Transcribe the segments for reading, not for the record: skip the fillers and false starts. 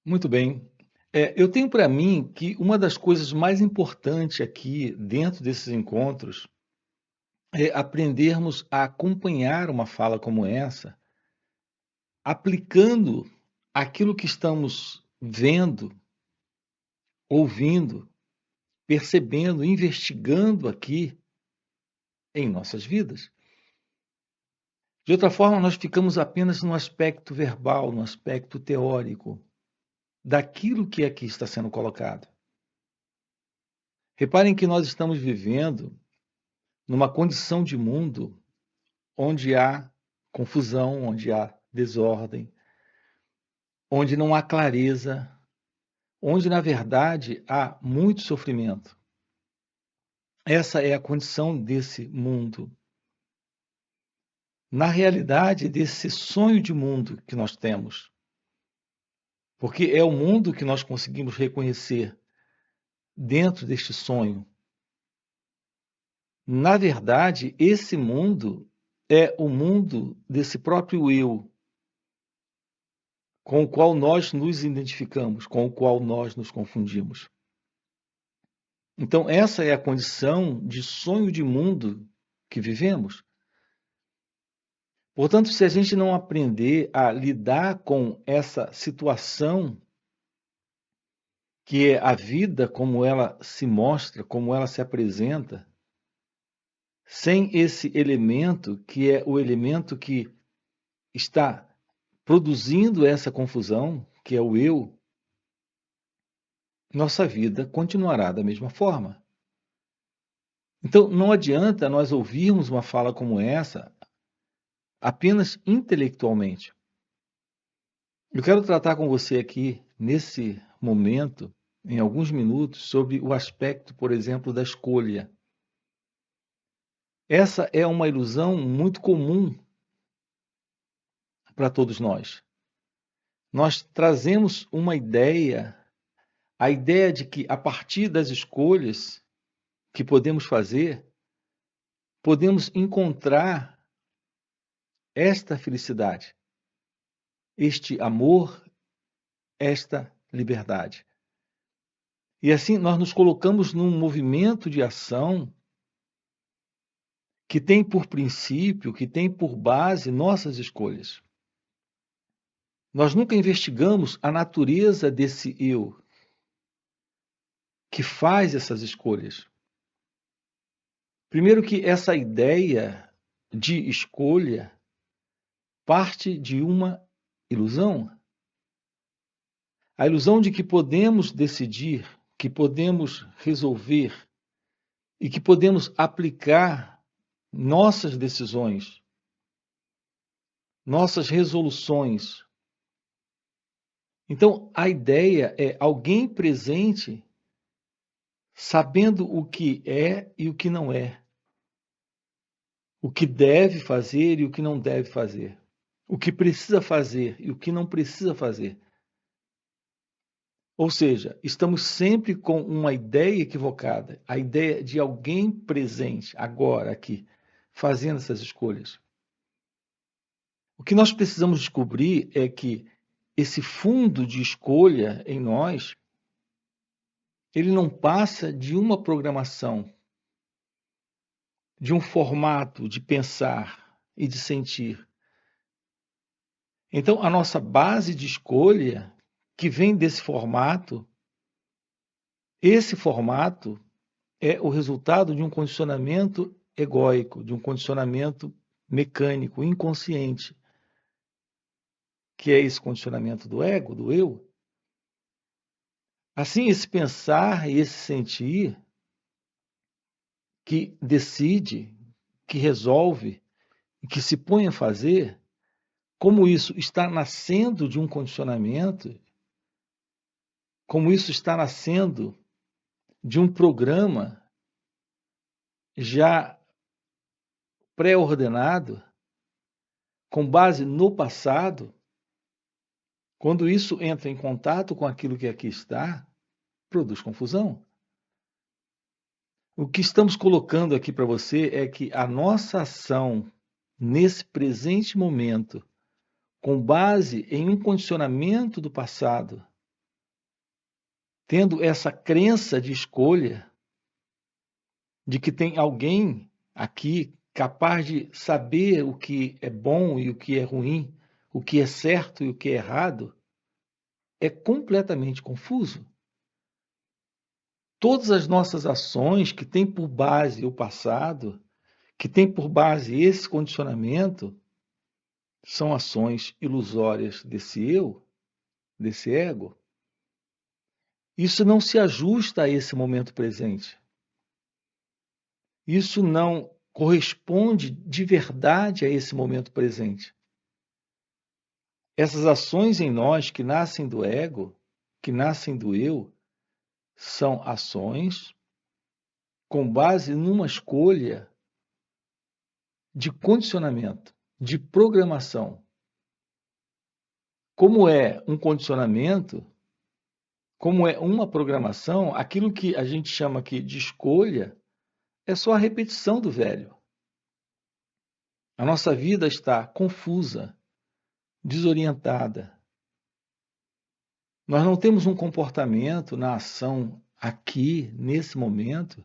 Muito bem. Eu tenho para mim que uma das coisas mais importantes aqui dentro desses encontros é aprendermos a acompanhar uma fala como essa, aplicando aquilo que estamos vendo, ouvindo, percebendo, investigando aqui em nossas vidas. De outra forma, nós ficamos apenas no aspecto verbal, no aspecto teórico daquilo que aqui está sendo colocado. Reparem que nós estamos vivendo numa condição de mundo onde há confusão, onde há desordem, onde não há clareza, onde, na verdade, há muito sofrimento. Essa é a condição desse mundo. Na realidade, desse sonho de mundo que nós temos. Porque é o mundo que nós conseguimos reconhecer dentro deste sonho. Na verdade, esse mundo é o mundo desse próprio eu, com o qual nós nos identificamos, com o qual nós nos confundimos. Então, essa é a condição de sonho de mundo que vivemos. Portanto, se a gente não aprender a lidar com essa situação, que é a vida como ela se mostra, como ela se apresenta, sem esse elemento, que é o elemento que está produzindo essa confusão, que é o eu, nossa vida continuará da mesma forma. Então, não adianta nós ouvirmos uma fala como essa apenas intelectualmente. Eu quero tratar com você aqui, nesse momento, em alguns minutos, sobre o aspecto, por exemplo, da escolha. Essa é uma ilusão muito comum para todos nós. Nós trazemos uma ideia, a ideia de que a partir das escolhas que podemos fazer, podemos encontrar esta felicidade, este amor, esta liberdade. E assim nós nos colocamos num movimento de ação que tem por princípio, que tem por base nossas escolhas. Nós nunca investigamos a natureza desse eu que faz essas escolhas. Primeiro que essa ideia de escolha parte de uma ilusão. A ilusão de que podemos decidir, que podemos resolver e que podemos aplicar nossas decisões, nossas resoluções. Então, a ideia é alguém presente sabendo o que é e o que não é, o que deve fazer e o que não deve fazer, o que precisa fazer e o que não precisa fazer. Ou seja, estamos sempre com uma ideia equivocada, a ideia de alguém presente, agora, aqui, fazendo essas escolhas. O que nós precisamos descobrir é que esse fundo de escolha em nós, ele não passa de uma programação, de um formato de pensar e de sentir. Então, a nossa base de escolha, que vem desse formato, esse formato é o resultado de um condicionamento egóico, de um condicionamento mecânico, inconsciente, que é esse condicionamento do ego, do eu. Assim, esse pensar e esse sentir que decide, que resolve, que se põe a fazer, como isso está nascendo de um condicionamento, como isso está nascendo de um programa já pré-ordenado, com base no passado, quando isso entra em contato com aquilo que aqui está, produz confusão. O que estamos colocando aqui para você é que a nossa ação nesse presente momento, com base em um condicionamento do passado, tendo essa crença de escolha, de que tem alguém aqui capaz de saber o que é bom e o que é ruim, o que é certo e o que é errado, é completamente confuso. Todas as nossas ações que têm por base o passado, que têm por base esse condicionamento, são ações ilusórias desse eu, desse ego. Isso não se ajusta a esse momento presente. Isso não corresponde de verdade a esse momento presente. Essas ações em nós que nascem do ego, que nascem do eu, são ações com base numa escolha de condicionamento, de programação. Como é um condicionamento, como é uma programação, aquilo que a gente chama aqui de escolha é só a repetição do velho. A nossa vida está confusa, desorientada. Nós não temos um comportamento na ação aqui, nesse momento,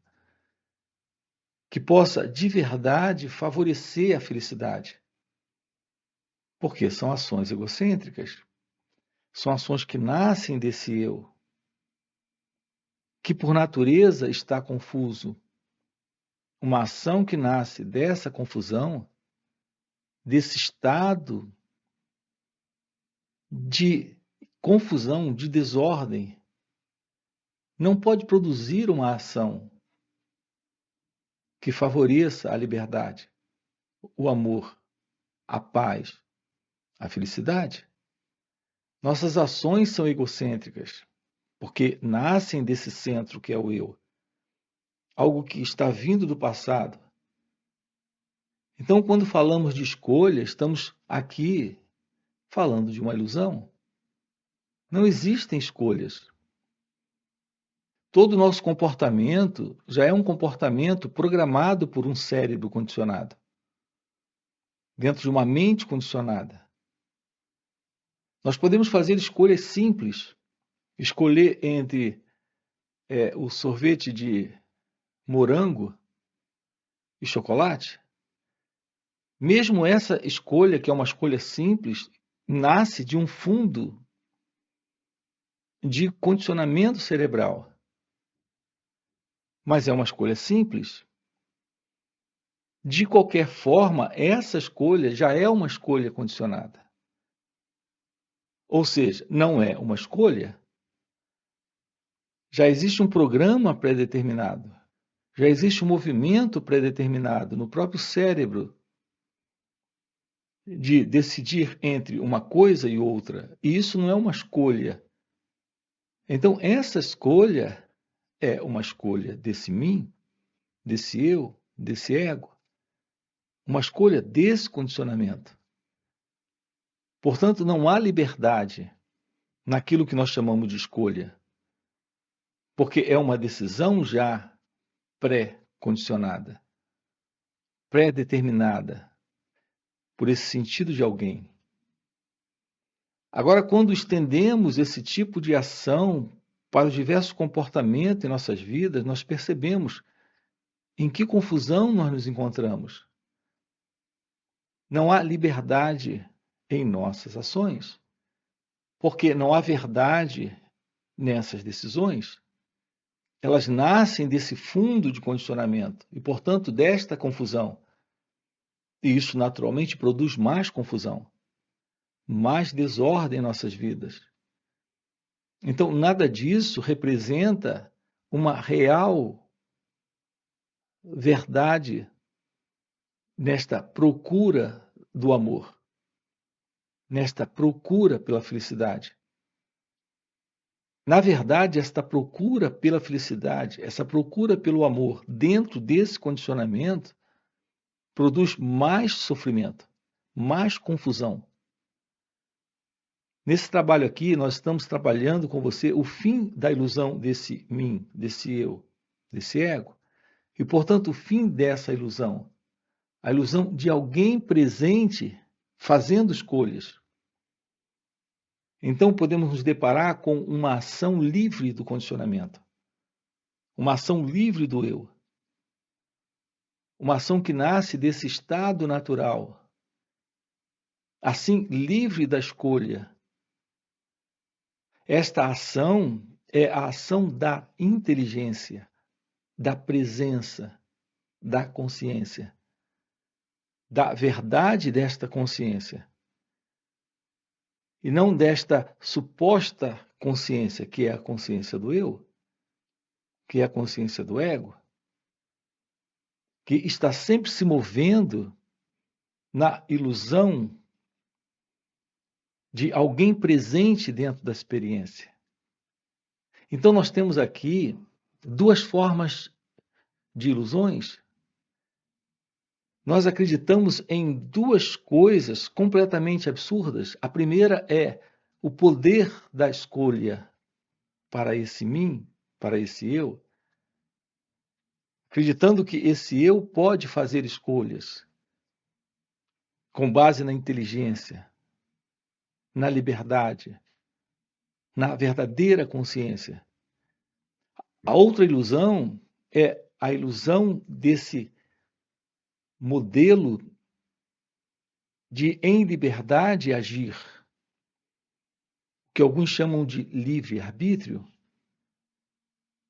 que possa de verdade favorecer a felicidade. Porque são ações egocêntricas. São ações que nascem desse eu, que por natureza está confuso. Uma ação que nasce dessa confusão, desse estado de confusão, de desordem, não pode produzir uma ação que favoreça a liberdade, o amor, a paz, a felicidade. Nossas ações são egocêntricas, porque nascem desse centro que é o eu, algo que está vindo do passado. Então, quando falamos de escolha, estamos aqui falando de uma ilusão. Não existem escolhas. Todo o nosso comportamento já é um comportamento programado por um cérebro condicionado, dentro de uma mente condicionada. Nós podemos fazer escolhas simples, escolher entre o sorvete de morango e chocolate. Mesmo essa escolha, que é uma escolha simples, nasce de um fundo de condicionamento cerebral. Mas é uma escolha simples. De qualquer forma, essa escolha já é uma escolha condicionada. Ou seja, não é uma escolha. Já existe um programa pré-determinado. Já existe um movimento pré-determinado no próprio cérebro de decidir entre uma coisa e outra. E isso não é uma escolha. Então, essa escolha é uma escolha desse mim, desse eu, desse ego. Uma escolha desse condicionamento. Portanto, não há liberdade naquilo que nós chamamos de escolha, porque é uma decisão já pré-condicionada, pré-determinada por esse sentido de alguém. Agora, quando estendemos esse tipo de ação para os diversos comportamentos em nossas vidas, nós percebemos em que confusão nós nos encontramos. Não há liberdade em nossas ações, porque não há verdade nessas decisões. Elas nascem desse fundo de condicionamento e, portanto, desta confusão. E isso naturalmente produz mais confusão, mais desordem em nossas vidas. Então, nada disso representa uma real verdade nesta procura do amor, nesta procura pela felicidade. Na verdade, esta procura pela felicidade, essa procura pelo amor dentro desse condicionamento produz mais sofrimento, mais confusão. Nesse trabalho aqui, nós estamos trabalhando com você o fim da ilusão desse mim, desse eu, desse ego. E, portanto, o fim dessa ilusão, a ilusão de alguém presente fazendo escolhas. Então podemos nos deparar com uma ação livre do condicionamento, uma ação livre do eu, uma ação que nasce desse estado natural, assim livre da escolha. Esta ação é a ação da inteligência, da presença, da consciência, da verdade desta consciência, e não desta suposta consciência, que é a consciência do eu, que é a consciência do ego, que está sempre se movendo na ilusão de alguém presente dentro da experiência. Então, nós temos aqui duas formas de ilusões. Nós acreditamos em duas coisas completamente absurdas. A primeira é o poder da escolha para esse mim, para esse eu, acreditando que esse eu pode fazer escolhas com base na inteligência, na liberdade, na verdadeira consciência. A outra ilusão é a ilusão desse modelo de em liberdade agir, que alguns chamam de livre-arbítrio.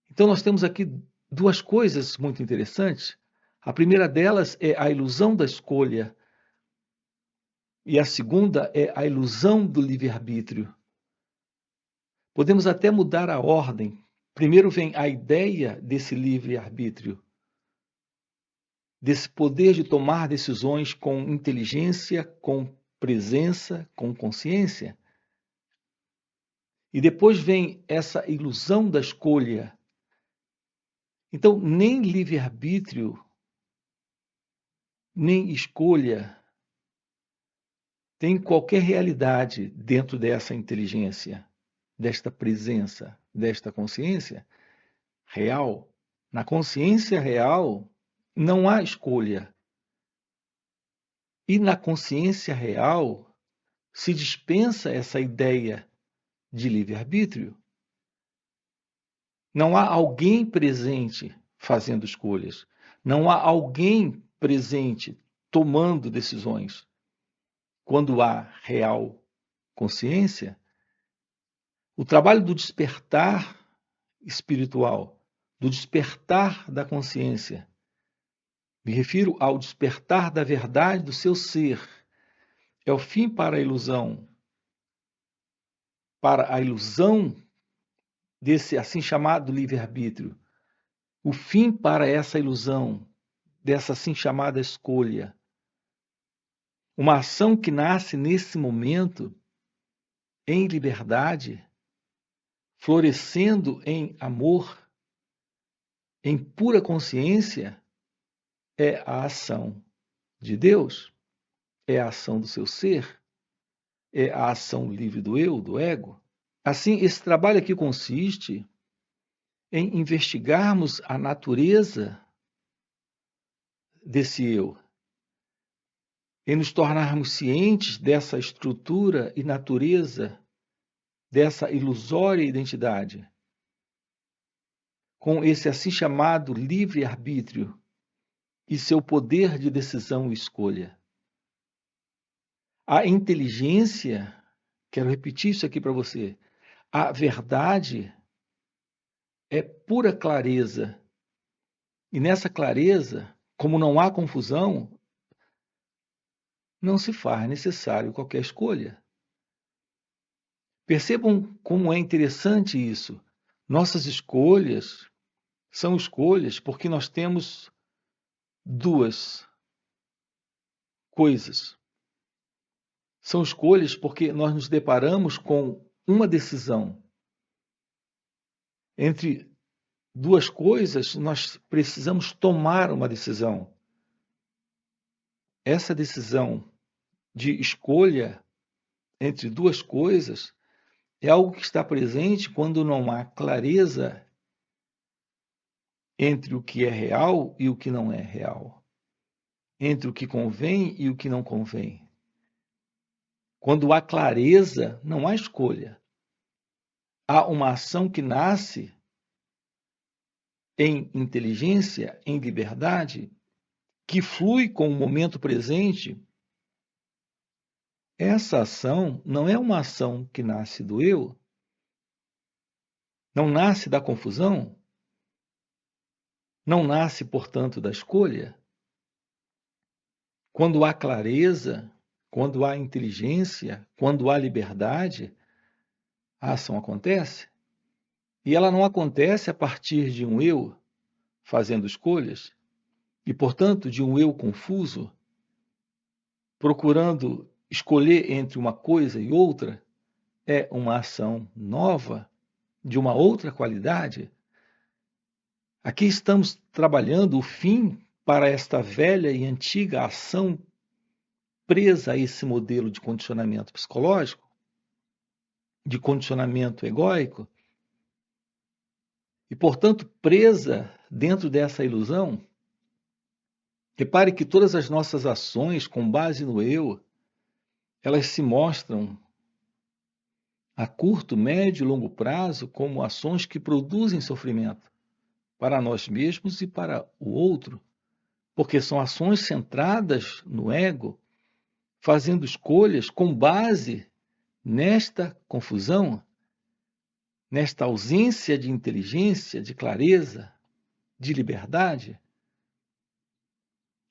Então nós temos aqui duas coisas muito interessantes. A primeira delas é a ilusão da escolha e a segunda é a ilusão do livre-arbítrio. Podemos até mudar a ordem. Primeiro vem a ideia desse livre-arbítrio, desse poder de tomar decisões com inteligência, com presença, com consciência. E depois vem essa ilusão da escolha. Então, nem livre-arbítrio, nem escolha tem qualquer realidade dentro dessa inteligência, desta presença, desta consciência real. Na consciência real, não há escolha. E na consciência real, se dispensa essa ideia de livre-arbítrio. Não há alguém presente fazendo escolhas. Não há alguém presente tomando decisões. Quando há real consciência, o trabalho do despertar espiritual, do despertar da consciência, me refiro ao despertar da verdade do seu ser, é o fim para a ilusão desse assim chamado livre-arbítrio, o fim para essa ilusão, dessa assim chamada escolha. Uma ação que nasce nesse momento, em liberdade, florescendo em amor, em pura consciência, é a ação de Deus, é a ação do seu ser, é a ação livre do eu, do ego. Assim, esse trabalho aqui consiste em investigarmos a natureza desse eu, em nos tornarmos cientes dessa estrutura e natureza dessa ilusória identidade, com esse assim chamado livre-arbítrio e seu poder de decisão e escolha. A inteligência, quero repetir isso aqui para você, a verdade é pura clareza. E nessa clareza, como não há confusão, não se faz necessário qualquer escolha. Percebam como é interessante isso. Nossas escolhas são escolhas porque nós temos duas coisas. São escolhas porque nós nos deparamos com uma decisão. Entre duas coisas, nós precisamos tomar uma decisão. Essa decisão de escolha entre duas coisas é algo que está presente quando não há clareza entre o que é real e o que não é real, entre o que convém e o que não convém. Quando há clareza, não há escolha. Há uma ação que nasce em inteligência, em liberdade, que flui com o momento presente. Essa ação não é uma ação que nasce do eu, não nasce da confusão, não nasce, portanto, da escolha. Quando há clareza, quando há inteligência, quando há liberdade, a ação acontece. E ela não acontece a partir de um eu fazendo escolhas, e, portanto, de um eu confuso, procurando escolher entre uma coisa e outra. É uma ação nova, de uma outra qualidade. Aqui estamos trabalhando o fim para esta velha e antiga ação presa a esse modelo de condicionamento psicológico, de condicionamento egóico, e, portanto, presa dentro dessa ilusão. Repare que todas as nossas ações com base no eu, elas se mostram a curto, médio e longo prazo como ações que produzem sofrimento para nós mesmos e para o outro, porque são ações centradas no ego, fazendo escolhas com base nesta confusão, nesta ausência de inteligência, de clareza, de liberdade.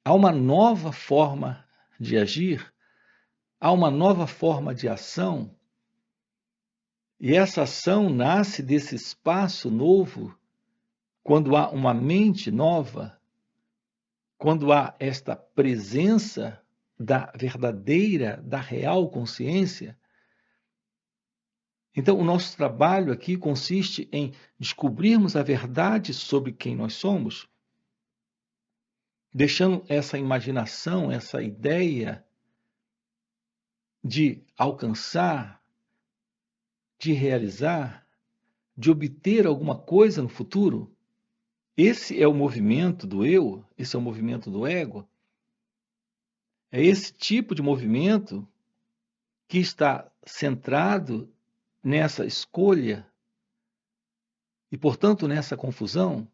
Há uma nova forma de agir, há uma nova forma de ação, e essa ação nasce desse espaço novo, quando há uma mente nova, quando há esta presença da verdadeira, da real consciência. Então, o nosso trabalho aqui consiste em descobrirmos a verdade sobre quem nós somos, deixando essa imaginação, essa ideia de alcançar, de realizar, de obter alguma coisa no futuro. Esse é o movimento do eu, esse é o movimento do ego. É esse tipo de movimento que está centrado nessa escolha e, portanto, nessa confusão.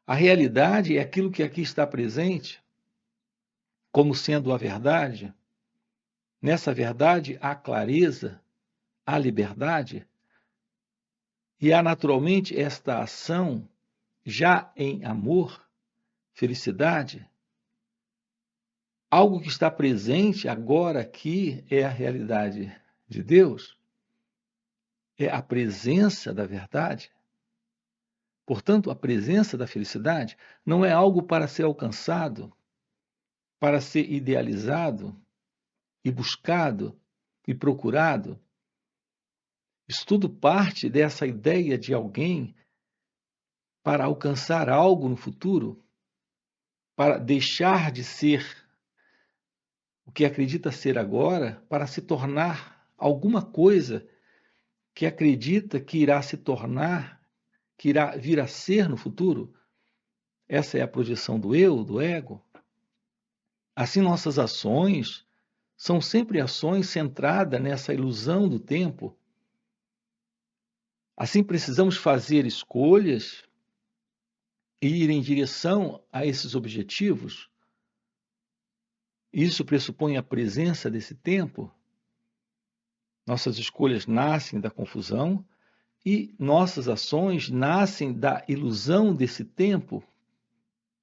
A realidade é aquilo que aqui está presente como sendo a verdade. Nessa verdade há clareza, há liberdade e há naturalmente esta ação já em amor, felicidade. Algo que está presente agora aqui é a realidade de Deus, é a presença da verdade. Portanto, a presença da felicidade não é algo para ser alcançado, para ser idealizado e buscado e procurado. Isso tudo parte dessa ideia de alguém para alcançar algo no futuro, para deixar de ser o que acredita ser agora, para se tornar alguma coisa que acredita que irá se tornar, que irá vir a ser no futuro. Essa é a projeção do eu, do ego. Assim, nossas ações são sempre ações centradas nessa ilusão do tempo. Assim, precisamos fazer escolhas e ir em direção a esses objetivos. Isso pressupõe a presença desse tempo. Nossas escolhas nascem da confusão e nossas ações nascem da ilusão desse tempo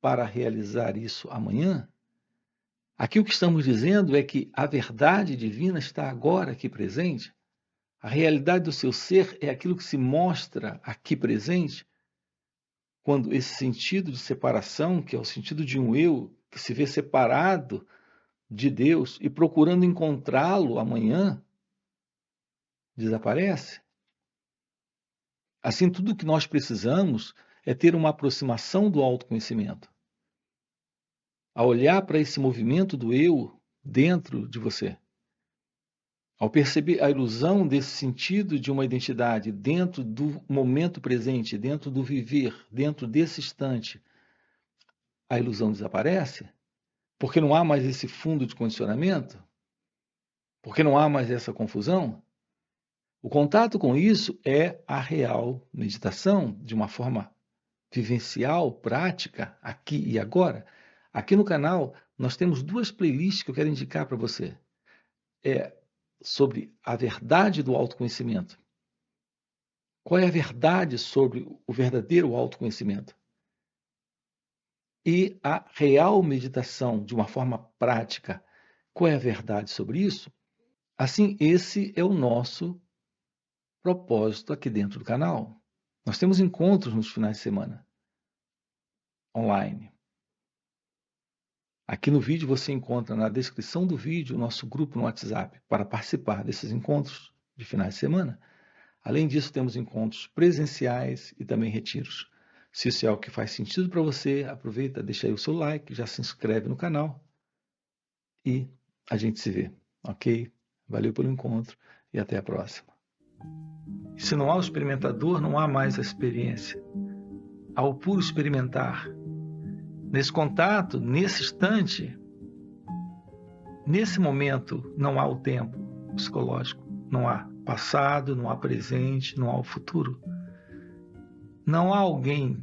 para realizar isso amanhã. Aqui o que estamos dizendo é que a verdade divina está agora aqui presente. A realidade do seu ser é aquilo que se mostra aqui presente, quando esse sentido de separação, que é o sentido de um eu que se vê separado de Deus e procurando encontrá-lo amanhã, desaparece. Assim, tudo o que nós precisamos é ter uma aproximação do autoconhecimento. A olhar para esse movimento do eu dentro de você. Ao perceber a ilusão desse sentido de uma identidade dentro do momento presente, dentro do viver, dentro desse instante, a ilusão desaparece, porque não há mais esse fundo de condicionamento. porque não há mais essa confusão. O contato com isso é a real meditação, de uma forma vivencial, prática, aqui e agora. Aqui no canal, nós temos 2 playlists que eu quero indicar para você. É sobre a verdade do autoconhecimento. Qual é a verdade sobre o verdadeiro autoconhecimento? E a real meditação, de uma forma prática. Qual é a verdade sobre isso? Assim, esse é o nosso propósito aqui dentro do canal. Nós temos encontros nos finais de semana, online. Aqui no vídeo você encontra na descrição do vídeo o nosso grupo no WhatsApp para participar desses encontros de finais de semana. Além disso, temos encontros presenciais e também retiros. Se isso é algo que faz sentido para você, aproveita, deixa aí o seu like, já se inscreve no canal e a gente se vê, ok? Valeu pelo encontro e até a próxima. Se não há o experimentador, não há mais a experiência. Há o puro experimentar. Nesse contato, nesse instante, nesse momento, não há o tempo psicológico. Não há passado, não há presente, não há o futuro. Não há alguém